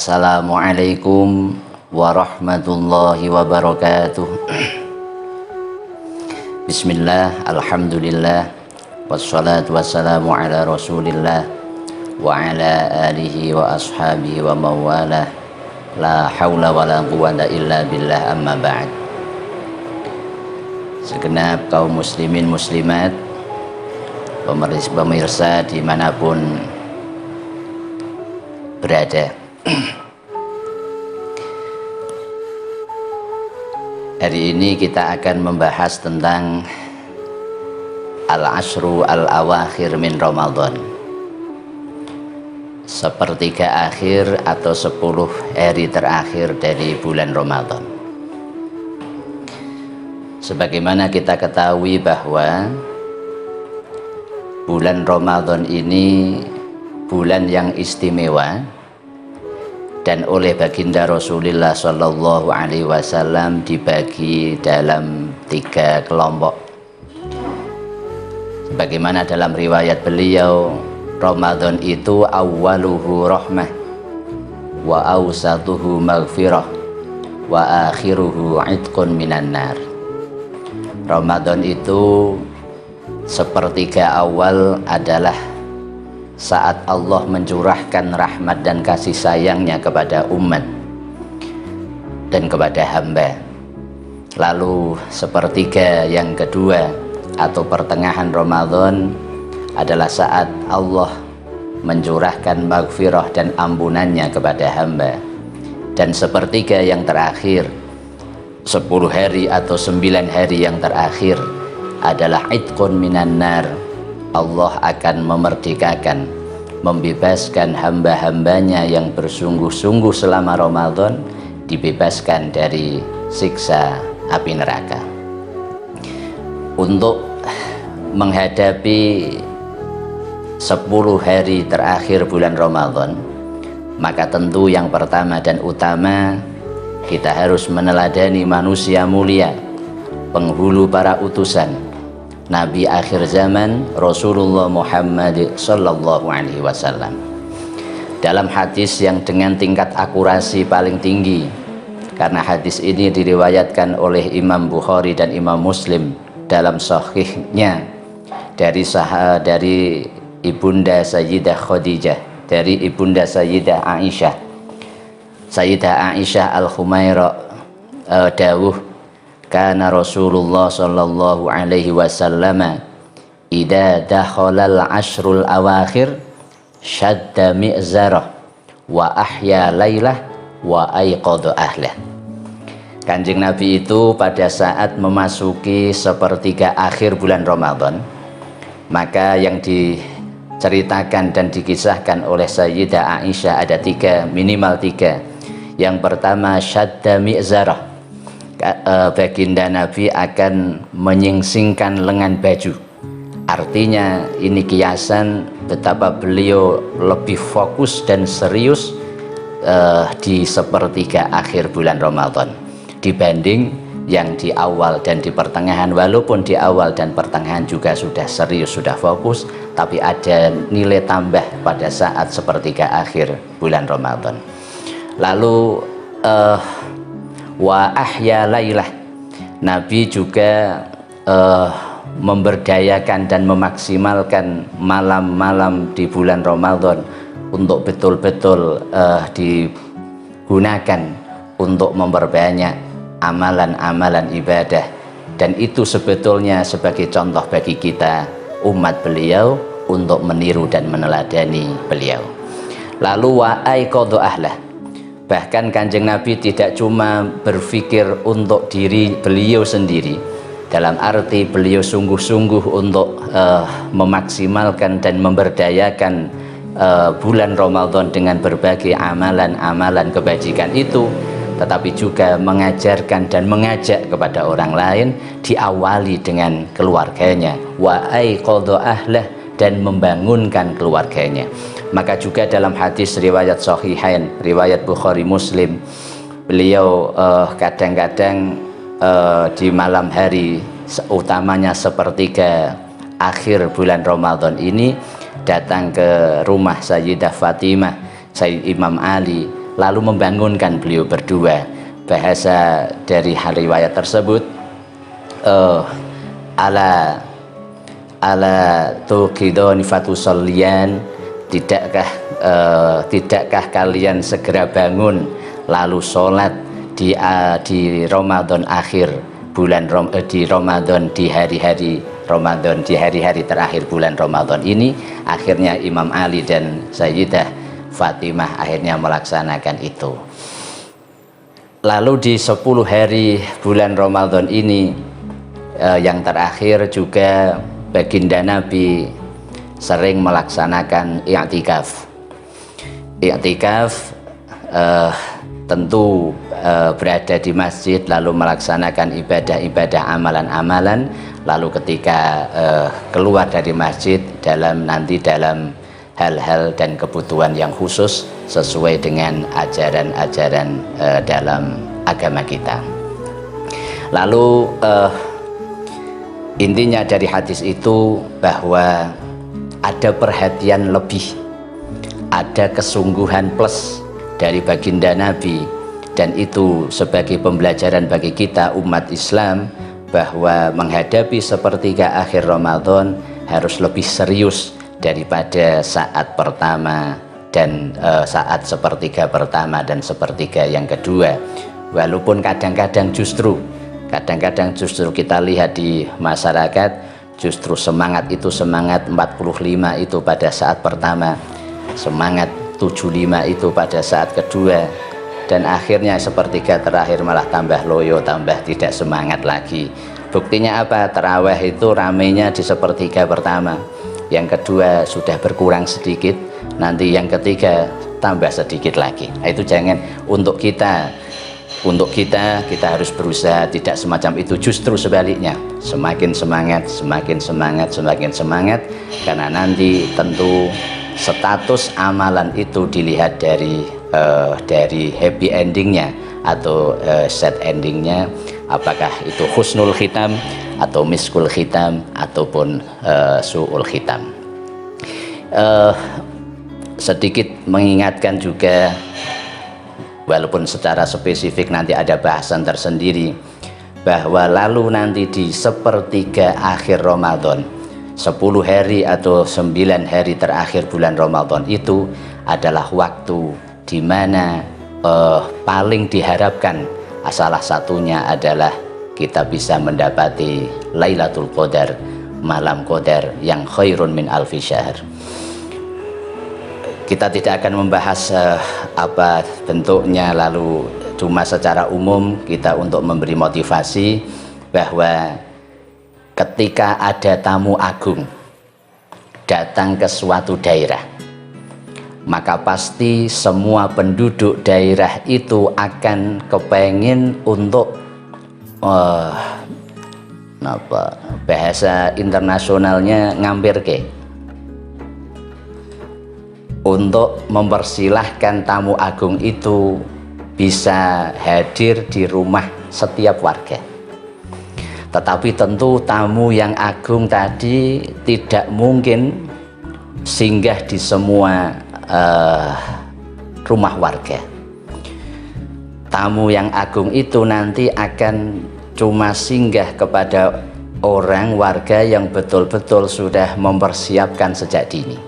Assalamualaikum warahmatullahi wabarakatuh. Bismillah, alhamdulillah, wassalatu wassalamu ala rasulillah wa ala alihi wa ashabihi wa mawalah. La hawla wa la quwwata illa billah, amma ba'd. Segenap kaum muslimin muslimat, pemirsa dimanapun berada, hari ini kita akan membahas tentang al-ashru al-awakhir min Ramadan, sepertiga akhir atau 10 hari terakhir dari bulan Ramadan. Sebagaimana kita ketahui bahwa bulan Ramadan ini bulan yang istimewa, dan oleh baginda Rasulullah Shallallahu Alaihi Wasallam dibagi dalam 3 kelompok. Bagaimana dalam riwayat beliau, Ramadan itu awwaluhu rahmah, wa awsatuhu maghfirah, wa akhiruhu itqun minan nar. Ramadan itu sepertiga awal adalah saat Allah mencurahkan rahmat dan kasih sayangnya kepada umat dan kepada hamba. Lalu sepertiga yang kedua atau pertengahan Ramadan adalah saat Allah mencurahkan maghfirah dan ampunannya kepada hamba. Dan sepertiga yang terakhir, 10 hari atau 9 hari yang terakhir adalah itqun minan nar. Allah akan memerdekakan, membebaskan hamba-hambanya yang bersungguh-sungguh selama Ramadan, dibebaskan dari siksa api neraka. Untuk menghadapi 10 hari terakhir bulan Ramadan, maka tentu yang pertama dan utama, kita harus meneladani manusia mulia, penghulu para utusan, Nabi akhir zaman Rasulullah Muhammad Sallallahu Alaihi Wasallam. Dalam hadis yang dengan tingkat akurasi paling tinggi, karena hadis ini diriwayatkan oleh Imam Bukhari dan Imam Muslim dalam sahihnya dari ibunda Sayyidah Khadijah, dari ibunda Sayyidah Aisyah. Sayyidah Aisyah al-Humaira dawuh, kana Rasulullah sallallahu alaihi wasallam idza dakhala al-ashrul awakhir shadda mi'zarah wa ahya lailah wa aiqadha ahlah. Kanjeng Nabi itu pada saat memasuki sepertiga akhir bulan Ramadan, maka yang diceritakan dan dikisahkan oleh Sayyidah Aisyah ada 3, minimal 3. Yang pertama, shadda mi'zarah, baginda Nabi akan menyingsingkan lengan baju. Artinya ini kiasan betapa beliau lebih fokus dan serius di sepertiga akhir bulan Ramadan dibanding yang di awal dan di pertengahan. Walaupun di awal dan pertengahan juga sudah serius, sudah fokus, tapi ada nilai tambah pada saat sepertiga akhir bulan Ramadan. Lalu wa ahya lailah, Nabi juga memberdayakan dan memaksimalkan malam-malam di bulan Ramadan untuk betul-betul digunakan untuk memperbanyak amalan-amalan ibadah. Dan itu sebetulnya sebagai contoh bagi kita umat beliau untuk meniru dan meneladani beliau. Lalu wa aiqadha ahlah, bahkan Kanjeng Nabi tidak cuma berpikir untuk diri beliau sendiri, dalam arti beliau sungguh-sungguh untuk memaksimalkan dan memberdayakan bulan Ramadan dengan berbagai amalan-amalan kebajikan itu, tetapi juga mengajarkan dan mengajak kepada orang lain, diawali dengan keluarganya, wa aiqadha ahlah, dan membangunkan keluarganya. Maka juga dalam hadis riwayat Sahihain, riwayat Bukhari Muslim, beliau kadang-kadang di malam hari, utamanya sepertiga akhir bulan Ramadan ini, datang ke rumah Sayyidah Fatimah, Sayyid Imam Ali, lalu membangunkan beliau berdua. Bahasa dari riwayat tersebut, ala tuqidoni fatusallian, tidakkah kalian segera bangun lalu sholat di Ramadan akhir bulan di Ramadan, di hari-hari Ramadan, di hari-hari terakhir bulan Ramadan ini. Akhirnya Imam Ali dan Sayyidah Fatimah akhirnya melaksanakan itu. Lalu di 10 hari bulan Ramadan ini yang terakhir juga baginda Nabi sering melaksanakan i'tikaf. I'tikaf tentu berada di masjid lalu melaksanakan ibadah-ibadah, amalan-amalan, lalu ketika keluar dari masjid dalam hal-hal dan kebutuhan yang khusus sesuai dengan ajaran-ajaran dalam agama kita. Lalu intinya dari hadis itu bahwa ada perhatian lebih, ada kesungguhan plus dari baginda Nabi, dan itu sebagai pembelajaran bagi kita umat Islam bahwa menghadapi sepertiga akhir Ramadan harus lebih serius daripada saat pertama dan saat sepertiga pertama dan sepertiga yang kedua. Walaupun kadang-kadang justru kita lihat di masyarakat justru semangat 45 itu pada saat pertama, semangat 75 itu pada saat kedua, dan akhirnya sepertiga terakhir malah tambah loyo, tambah tidak semangat lagi. Buktinya apa? Tarawih itu ramenya di sepertiga pertama, yang kedua sudah berkurang sedikit, nanti yang ketiga tambah sedikit lagi. Nah, itu jangan untuk kita harus berusaha tidak semacam itu, justru sebaliknya, semakin semangat, karena nanti tentu status amalan itu dilihat dari happy endingnya atau sad endingnya, apakah itu husnul khitam atau miskul khitam ataupun su'ul khitam. Sedikit mengingatkan juga, walaupun secara spesifik nanti ada bahasan tersendiri, bahwa lalu nanti di sepertiga akhir Ramadan, 10 hari atau 9 hari terakhir bulan Ramadan itu adalah waktu di mana paling diharapkan, salah satunya adalah kita bisa mendapati Lailatul Qadar, malam Qadar yang khairun min alfi syahr. Kita tidak akan membahas apa bentuknya, lalu cuma secara umum kita untuk memberi motivasi bahwa ketika ada tamu agung datang ke suatu daerah, maka pasti semua penduduk daerah itu akan kepengen untuk bahasa internasionalnya ngampir ke, untuk mempersilahkan tamu agung itu bisa hadir di rumah setiap warga. Tetapi tentu tamu yang agung tadi tidak mungkin singgah di semua rumah warga. Tamu yang agung itu nanti akan cuma singgah kepada orang warga yang betul-betul sudah mempersiapkan sejak dini.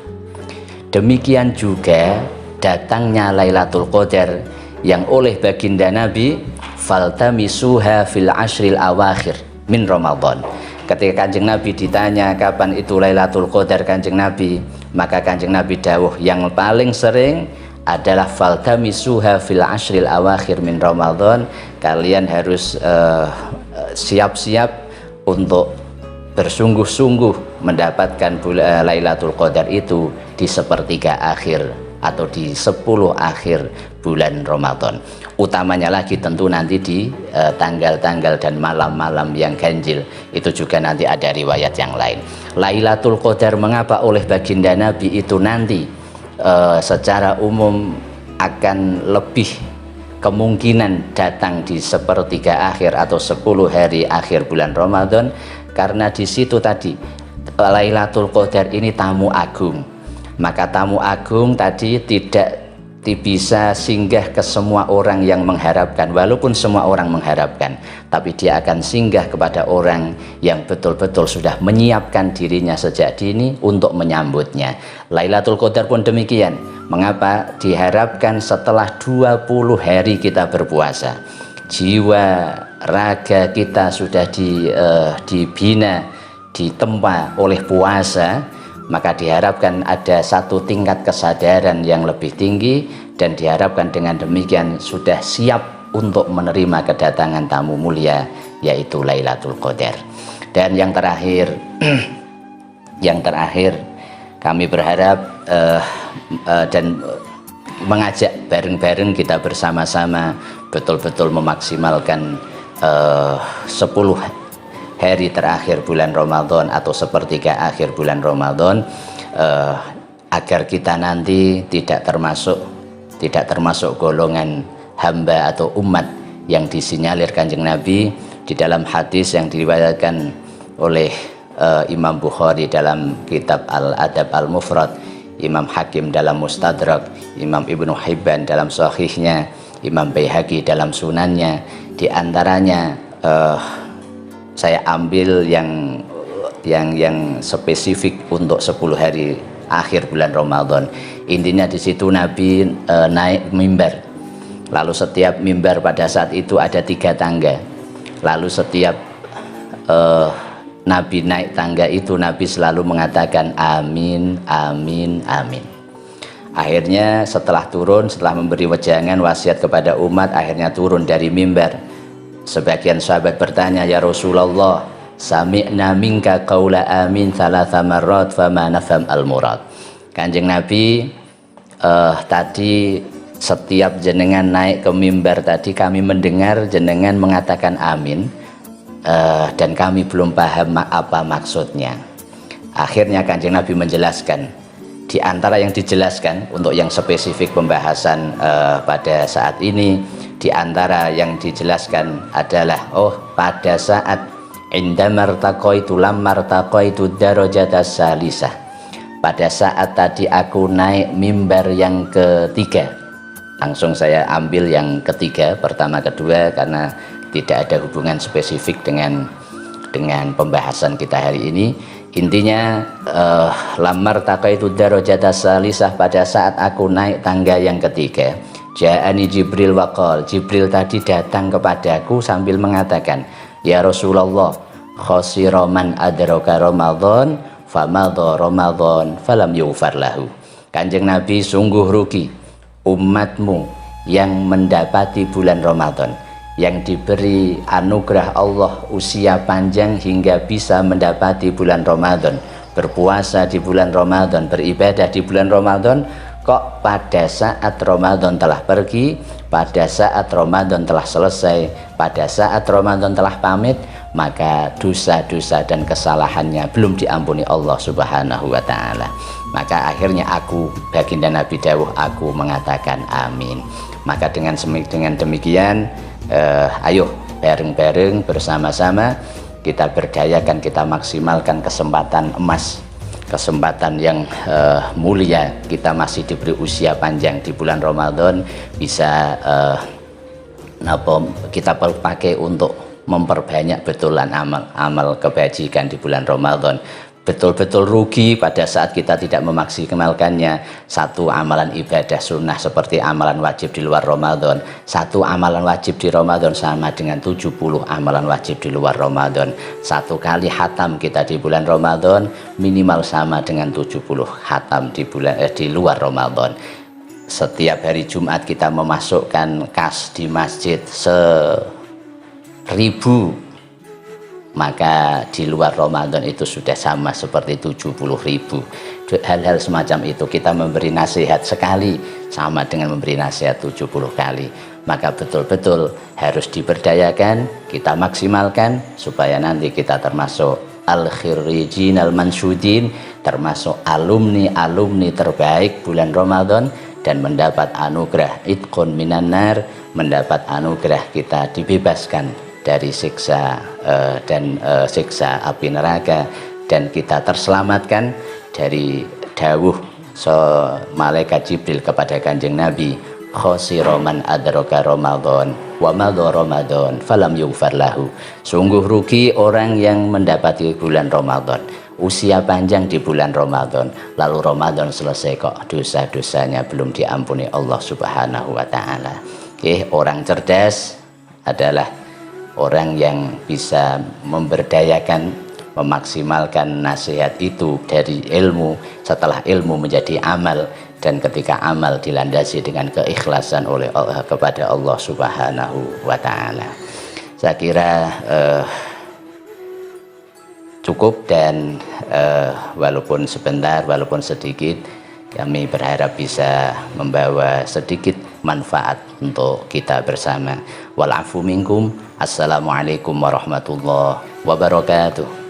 Demikian juga datangnya Lailatul Qadar yang oleh baginda Nabi faltamisuha fil ashril awakhir min Ramadan. Ketika Kanjeng Nabi ditanya kapan itu Lailatul Qadar Kanjeng Nabi, maka Kanjeng Nabi dawuh yang paling sering adalah faltamisuha fil ashril awakhir min Ramadan. Kalian harus siap-siap untuk bersungguh-sungguh mendapatkan Lailatul Qadar itu di sepertiga akhir atau di 10 akhir bulan Ramadan. Utamanya lagi tentu nanti di tanggal-tanggal dan malam-malam yang ganjil, itu juga nanti ada riwayat yang lain. Lailatul Qadar mengapa oleh baginda Nabi itu nanti secara umum akan lebih kemungkinan datang di sepertiga akhir atau 10 hari akhir bulan Ramadan, karena di situ tadi Lailatul Qadar ini tamu agung. Maka tamu agung tadi tidak bisa singgah ke semua orang yang mengharapkan, walaupun semua orang mengharapkan, tapi dia akan singgah kepada orang yang betul-betul sudah menyiapkan dirinya sejak dini untuk menyambutnya. Lailatul Qadar pun demikian. Mengapa diharapkan setelah 20 hari kita berpuasa, jiwa raga kita sudah dibina, ditempa oleh puasa, maka diharapkan ada satu tingkat kesadaran yang lebih tinggi, dan diharapkan dengan demikian sudah siap untuk menerima kedatangan tamu mulia, yaitu Lailatul Qadar. Dan yang terakhir kami berharap dan mengajak bareng-bareng kita bersama-sama betul-betul memaksimalkan 10 hari terakhir bulan Ramadan atau sepertiga akhir bulan Ramadan, agar kita nanti tidak termasuk golongan hamba atau umat yang disinyalir Kanjeng Nabi di dalam hadis yang diriwayatkan oleh Imam Bukhari dalam kitab Al-Adab Al-Mufrad, Imam Hakim dalam Mustadrak, Imam Ibnu Hibban dalam Sahihnya, Imam Baihaqi dalam Sunannya. Di antaranya saya ambil yang spesifik untuk 10 hari akhir bulan Ramadan. Intinya di situ Nabi naik mimbar. Lalu setiap mimbar pada saat itu ada 3 tangga. Lalu setiap Nabi naik tangga itu, Nabi selalu mengatakan amin, amin, amin. Akhirnya setelah memberi wejangan wasiat kepada umat, akhirnya turun dari mimbar. Sebagian sahabat bertanya, ya Rasulullah, sami'na minka qaula amin thalatha marrat fama nafham al-murad. Kanjeng Nabi, tadi setiap jenengan naik ke mimbar tadi kami mendengar jenengan mengatakan amin, dan kami belum paham apa maksudnya. Akhirnya Kanjeng Nabi menjelaskan. Di antara yang dijelaskan untuk yang spesifik pembahasan pada saat ini, di antara yang dijelaskan adalah pada saat indamartaqaitu lammartaqaitu darajatas salisah, pada saat tadi aku naik mimbar yang ketiga. Langsung saya ambil yang ketiga, pertama kedua, karena tidak ada hubungan spesifik dengan pembahasan kita hari ini. Intinya lammartaqaitu darajatas salisah, pada saat aku naik tangga yang ketiga, ja'ani Jibril waqal, Jibril tadi datang kepadaku sambil mengatakan, ya Rasulullah, khasira man adraka Ramadan famadha Ramadan falam yughfar lahu. Kanjeng Nabi, sungguh rugi umatmu yang mendapati bulan Ramadan, yang diberi anugerah Allah usia panjang hingga bisa mendapati bulan Ramadan, berpuasa di bulan Ramadan, beribadah di bulan Ramadan, kok pada saat Ramadan telah pergi, pada saat Ramadan telah selesai, pada saat Ramadan telah pamit, maka dosa-dosa dan kesalahannya belum diampuni Allah Subhanahu wa Ta'ala. Maka akhirnya aku, baginda Nabi dawuh, aku mengatakan amin. Maka dengan demikian, ayo bareng-bareng bersama-sama kita berdayakan, kita maksimalkan kesempatan emas, kesempatan yang mulia. Kita masih diberi usia panjang di bulan Ramadan, bisa kita pakai untuk memperbanyak betulan amal kebajikan di bulan Ramadan. Betul-betul rugi pada saat kita tidak memaksimalkannya. Satu amalan ibadah sunnah seperti amalan wajib di luar Ramadan, satu amalan wajib di Ramadan sama dengan 70 amalan wajib di luar Ramadan. Satu kali hatam kita di bulan Ramadan minimal sama dengan 70 hatam di luar Ramadan. Setiap hari Jumat kita memasukkan kas di masjid 1000, maka di luar Ramadan itu sudah sama seperti 70.000. Hal-hal semacam itu, kita memberi nasihat sekali sama dengan memberi nasihat 70 kali. Maka betul-betul harus diberdayakan, kita maksimalkan supaya nanti kita termasuk al-khirrijin al-mansyudin, termasuk alumni terbaik bulan Ramadan, dan mendapat anugerah itqun minan nar, mendapat anugerah kita dibebaskan dari siksa siksa api neraka, dan kita terselamatkan dari dawuh malaikat Jibril kepada Kanjeng Nabi, khosira man adraka Ramadan wa madha Ramadan falam yughfar lahu. Sungguh rugi orang yang mendapati bulan Ramadan, usia panjang di bulan Ramadan, lalu Ramadan selesai kok dosa-dosanya belum diampuni Allah Subhanahu wa taala. Orang cerdas adalah orang yang bisa memberdayakan, memaksimalkan nasihat itu dari ilmu, setelah ilmu menjadi amal, dan ketika amal dilandasi dengan keikhlasan oleh Allah kepada Allah Subhanahu wa taala. Saya kira cukup, dan walaupun sebentar, walaupun sedikit, kami berharap bisa membawa sedikit manfaat untuk kita bersama. Wal afu minkum. Assalamualaikum warahmatullahi wabarakatuh.